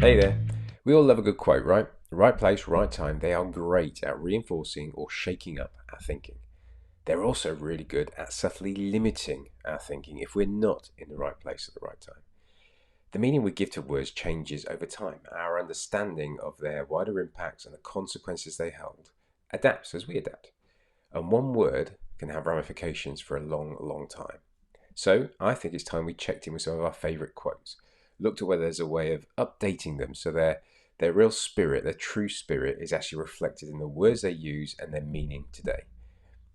Hey there. We all love a good quote, right? Right place, right time. They are great at reinforcing or shaking up our thinking. They're also really good at subtly limiting our thinking if we're not in the right place at the right time. The meaning we give to words changes over time. Our understanding of their wider impacts and the consequences they hold adapts as we adapt. And one word can have ramifications for a long, long time. So I think it's time we checked in with some of our favourite quotes, looked at whether there's a way of updating them so their real spirit, their true spirit, is actually reflected in the words they use and their meaning today.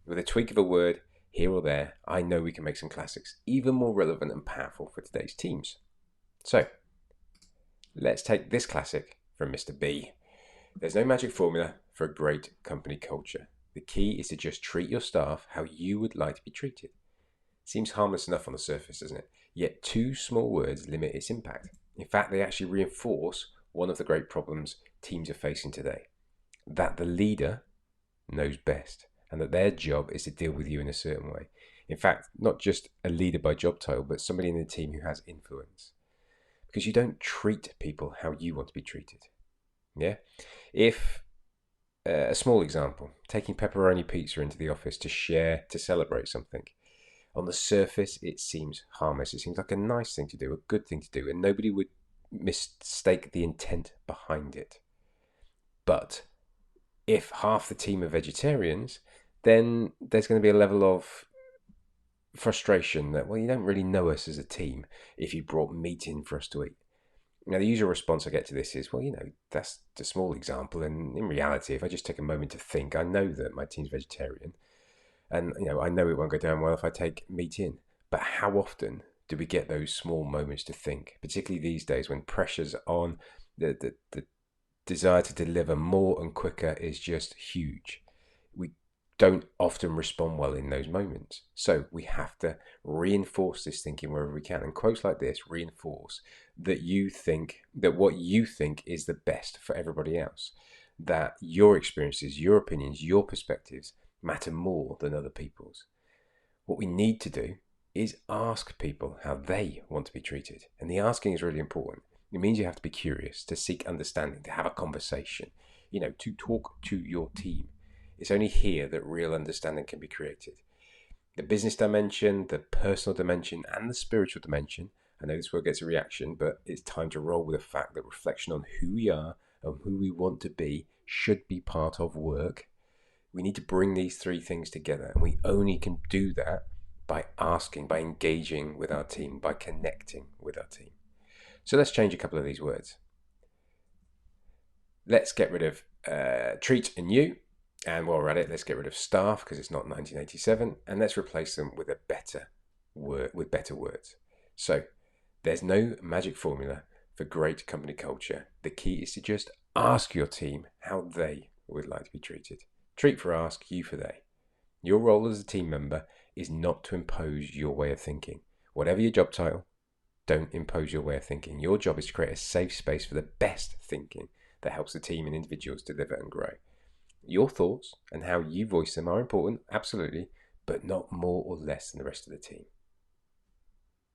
With a tweak of a word here or there, I know we can make some classics even more relevant and powerful for today's teams. So let's take this classic from Mr. B. There's no magic formula for a great company culture. The key is to just treat your staff how you would like to be treated. Seems harmless enough on the surface, doesn't it? Yet two small words limit its impact. In fact, they actually reinforce one of the great problems teams are facing today: that the leader knows best and that their job is to deal with you in a certain way. In fact, not just a leader by job title, but somebody in the team who has influence. Because you don't treat people how you want to be treated. Yeah? If a small example, taking pepperoni pizza into the office to share, to celebrate something. On the surface, it seems harmless. It seems like a nice thing to do, a good thing to do, and nobody would mistake the intent behind it. But if half the team are vegetarians, then there's going to be a level of frustration that, well, you don't really know us as a team if you brought meat in for us to eat. Now, the usual response I get to this is, well, that's a small example. And in reality, if I just take a moment to think, I know that my team's vegetarian. And, I know it won't go down well if I take meat in. But how often do we get those small moments to think, particularly these days when pressure's on, the desire to deliver more and quicker is just huge. We don't often respond well in those moments. So we have to reinforce this thinking wherever we can. And quotes like this reinforce that what you think is the best for everybody else. That your experiences, your opinions, your perspectives matter more than other people's. What we need to do is ask people how they want to be treated. And the asking is really important. It means you have to be curious, to seek understanding, to have a conversation, to talk to your team. It's only here that real understanding can be created. The business dimension, the personal dimension, and the spiritual dimension. I know this word gets a reaction, but it's time to roll with the fact that reflection on who we are and who we want to be should be part of work. We need to bring these three things together, and we only can do that by asking, by engaging with our team, by connecting with our team. So let's change a couple of these words. Let's get rid of treat and you. And while we're at it, let's get rid of staff because it's not 1987. And let's replace them with a better word, with better words. So there's no magic formula for great company culture. The key is to just ask your team how they would like to be treated. Treat for ask, you for they. Your role as a team member is not to impose your way of thinking. Whatever your job title, don't impose your way of thinking. Your job is to create a safe space for the best thinking that helps the team and individuals deliver and grow. Your thoughts and how you voice them are important, absolutely, but not more or less than the rest of the team.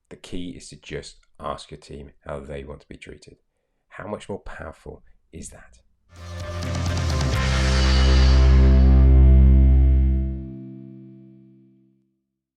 The key is to just ask your team how they want to be treated. How much more powerful is that?